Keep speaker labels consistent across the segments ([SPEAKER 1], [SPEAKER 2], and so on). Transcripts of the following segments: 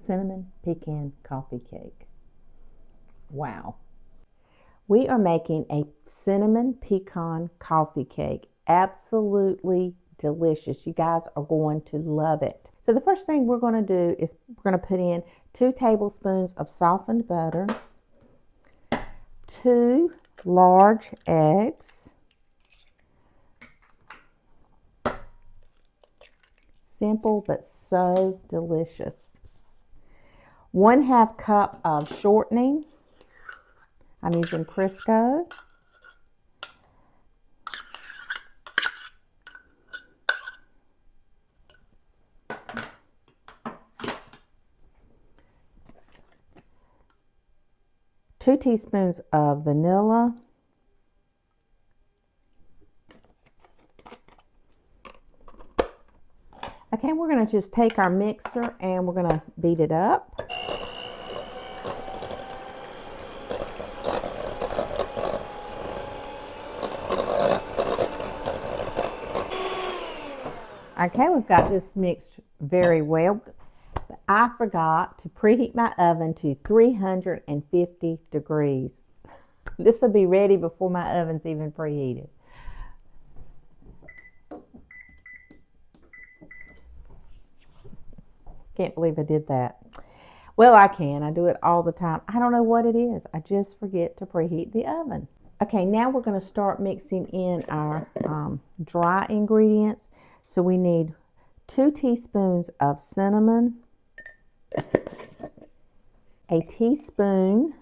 [SPEAKER 1] cinnamon pecan coffee cake. Wow. We are making a cinnamon pecan coffee cake. Absolutely delicious. You guys are going to love it. So the first thing we're going to do is we're going to put in 2 tablespoons of softened butter, 2 large eggs, simple but so delicious. 1/2 cup of shortening. I'm using Crisco. Two teaspoons of vanilla. Okay, we're going to just take our mixer and we're going to beat it up. Okay, we've got this mixed very well. But I forgot to preheat my oven to 350 degrees. This will be ready before my oven's even preheated. Can't believe I did that. Well, I can. I do it all the time. I don't know what it is. I just forget to preheat the oven. Okay, now we're going to start mixing in our dry ingredients. So we need 2 teaspoons of cinnamon, a teaspoon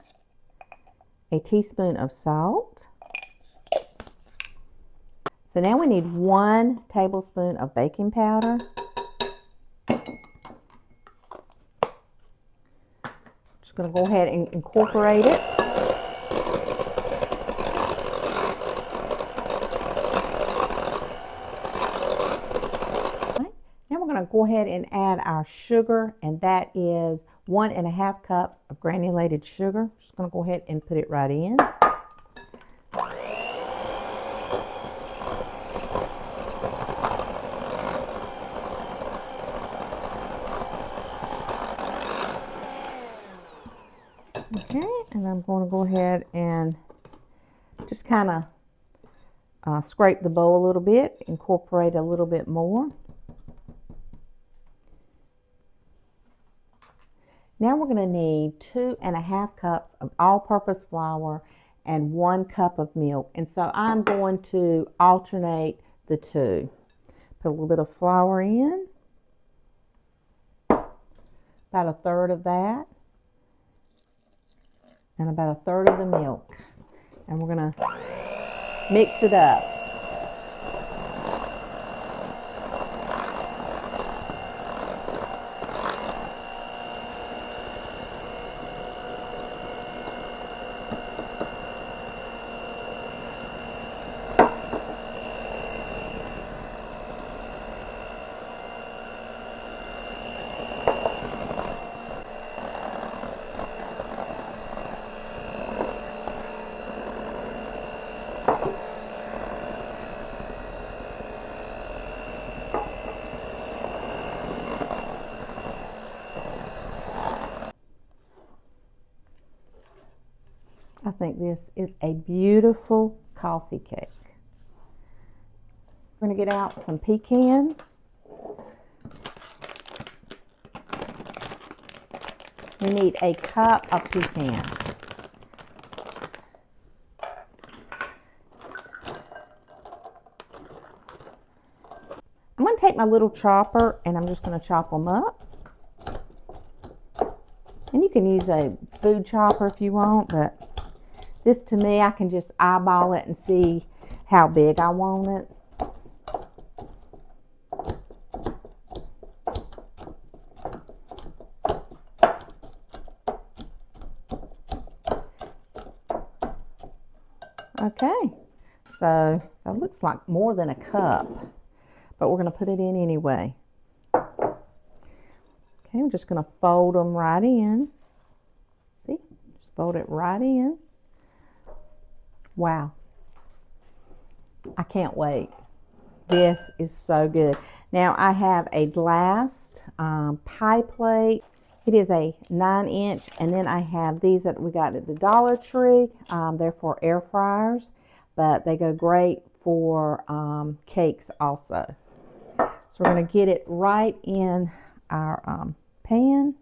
[SPEAKER 1] of salt. So now we need 1 tablespoon of baking powder. Just going to go ahead and incorporate it. Go ahead and add our sugar, and that is 1½ cups of granulated sugar. Just going to go ahead and put it right in. Okay, and I'm going to go ahead and just kind of scrape the bowl a little bit, incorporate a little bit more. Now we're going to need 2½ cups of all-purpose flour and 1 cup of milk. And so I'm going to alternate the two. Put a little bit of flour in, about 1/3 of that, and about 1/3 of the milk. And we're going to mix it up. I think this is a beautiful coffee cake. We're going to get out some pecans. We need 1 cup of pecans. I'm going to take my little chopper and I'm just going to chop them up. And you can use a food chopper if you want, but this, to me, I can just eyeball it and see how big I want it. Okay, so that looks like more than 1 cup, but we're going to put it in anyway. Okay, I'm just going to fold them right in. See, just fold it right in. Wow, I can't wait. This is so good. Now I have a glass pie plate. It is a 9-inch, and then I have these that we got at the Dollar Tree. They're for air fryers, but they go great for cakes also. So we're going to get it right in our pan.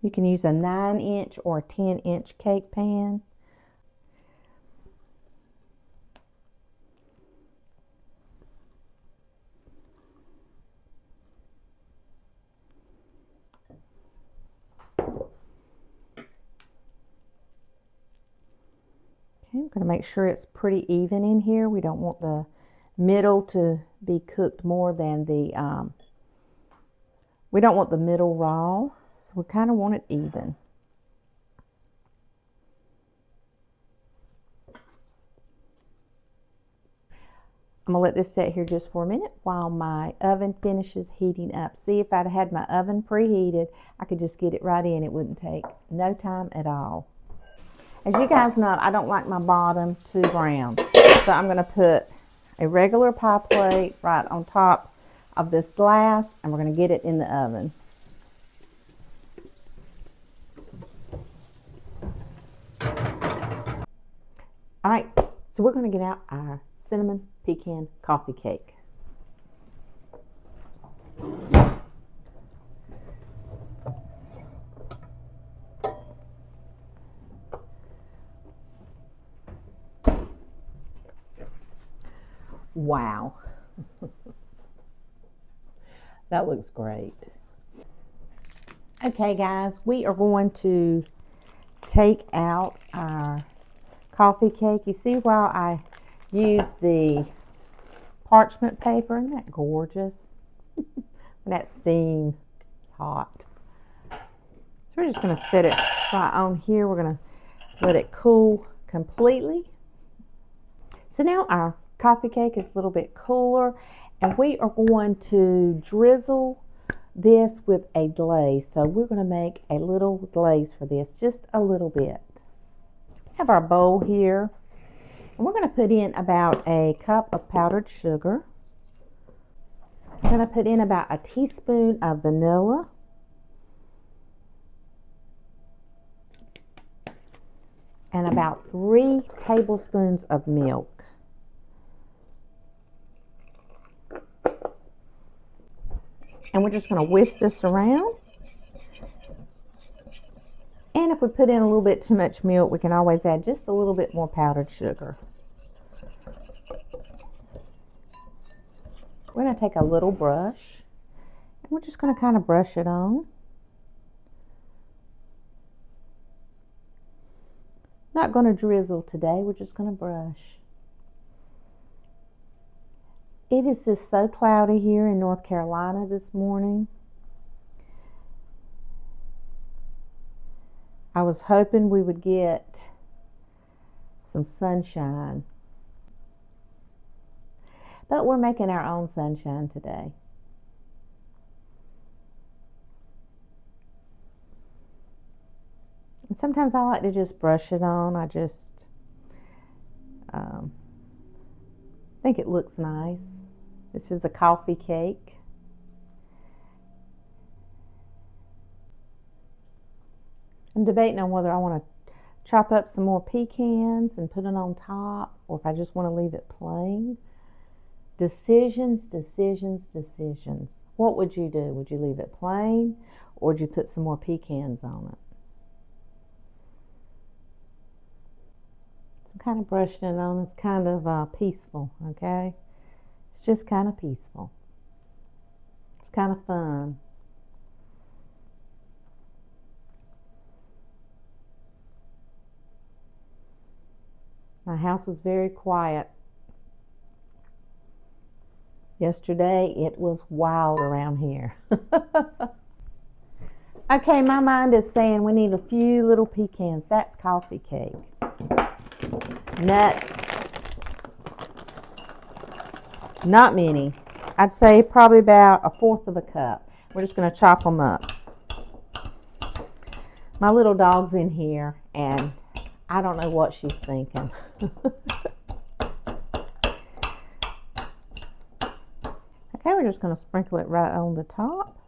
[SPEAKER 1] You can use a 9-inch or a 10-inch cake pan. Okay, I'm going to make sure it's pretty even in here. We don't want the middle to be cooked more than the, we don't want the middle raw. So we kind of want it even. I'm going to let this set here just for a minute while my oven finishes heating up. See, if I'd had my oven preheated, I could just get it right in. It wouldn't take no time at all. As you guys know, I don't like my bottom too brown. So I'm going to put a regular pie plate right on top of this glass, and we're going to get it in the oven. All right, so we're going to get out our cinnamon pecan coffee cake. Wow. That looks great. Okay, guys, we are going to take out our coffee cake. You see, while I use the parchment paper, isn't that gorgeous? That steam is hot. So we're just going to set it right on here. We're going to let it cool completely. So now our coffee cake is a little bit cooler, and we are going to drizzle this with a glaze. So we're going to make a little glaze for this, just a little bit. We have our bowl here, and we're going to put in about a cup of powdered sugar. We're going to put in about a teaspoon of vanilla, and about 3 tablespoons of milk. And we're just going to whisk this around. And if we put in a little bit too much milk, we can always add just a little bit more powdered sugar. We're going to take a little brush, and we're just going to kind of brush it on. Not going to drizzle today, we're just going to brush. It is just so cloudy here in North Carolina this morning. I was hoping we would get some sunshine, but we're making our own sunshine today. And sometimes I like to just brush it on. I just think it looks nice. This is a coffee cake. I'm debating on whether I want to chop up some more pecans and put it on top, or if I just want to leave it plain. Decisions, decisions, decisions. What would you do? Would you leave it plain, or would you put some more pecans on it? So I'm kind of brushing it on. It's kind of peaceful, okay? It's just kind of peaceful. It's kind of fun. My house is very quiet. Yesterday it was wild around here. Okay, my mind is saying we need a few little pecans. That's coffee cake. Nuts. Not many. I'd say probably about 1/4 of a cup. We're just going to chop them up. My little dog's in here, and I don't know what she's thinking. Okay, we're just going to sprinkle it right on the top.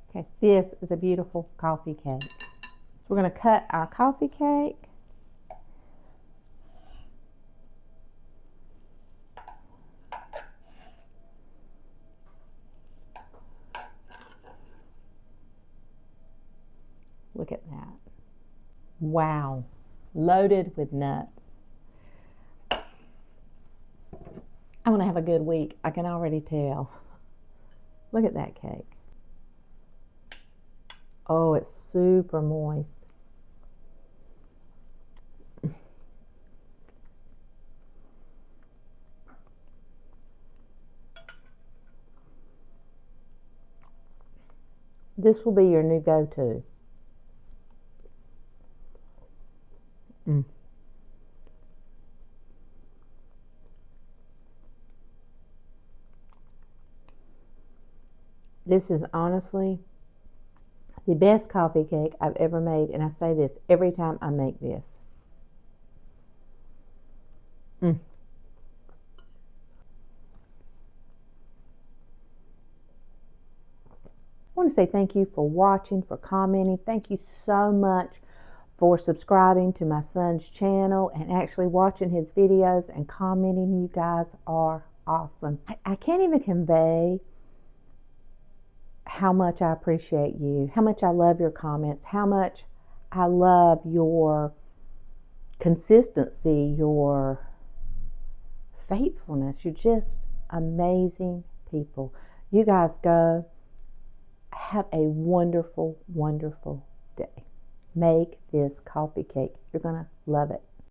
[SPEAKER 1] Okay, this is a beautiful coffee cake. So we're going to cut our coffee cake. Look at that. Wow. Loaded with nuts. I'm going to have a good week. I can already tell. Look at that cake. Oh, it's super moist. This will be your new go-to. This is honestly the best coffee cake I've ever made, and I say this every time I make this. I want to say thank you for watching, for commenting. Thank you so much for subscribing to my son's channel and actually watching his videos and commenting. You guys are awesome. I can't even convey how much I appreciate you, how much I love your comments, how much I love your consistency, your faithfulness. You're just amazing people. You guys go. Have a wonderful, wonderful day. Make this coffee cake. You're going to love it.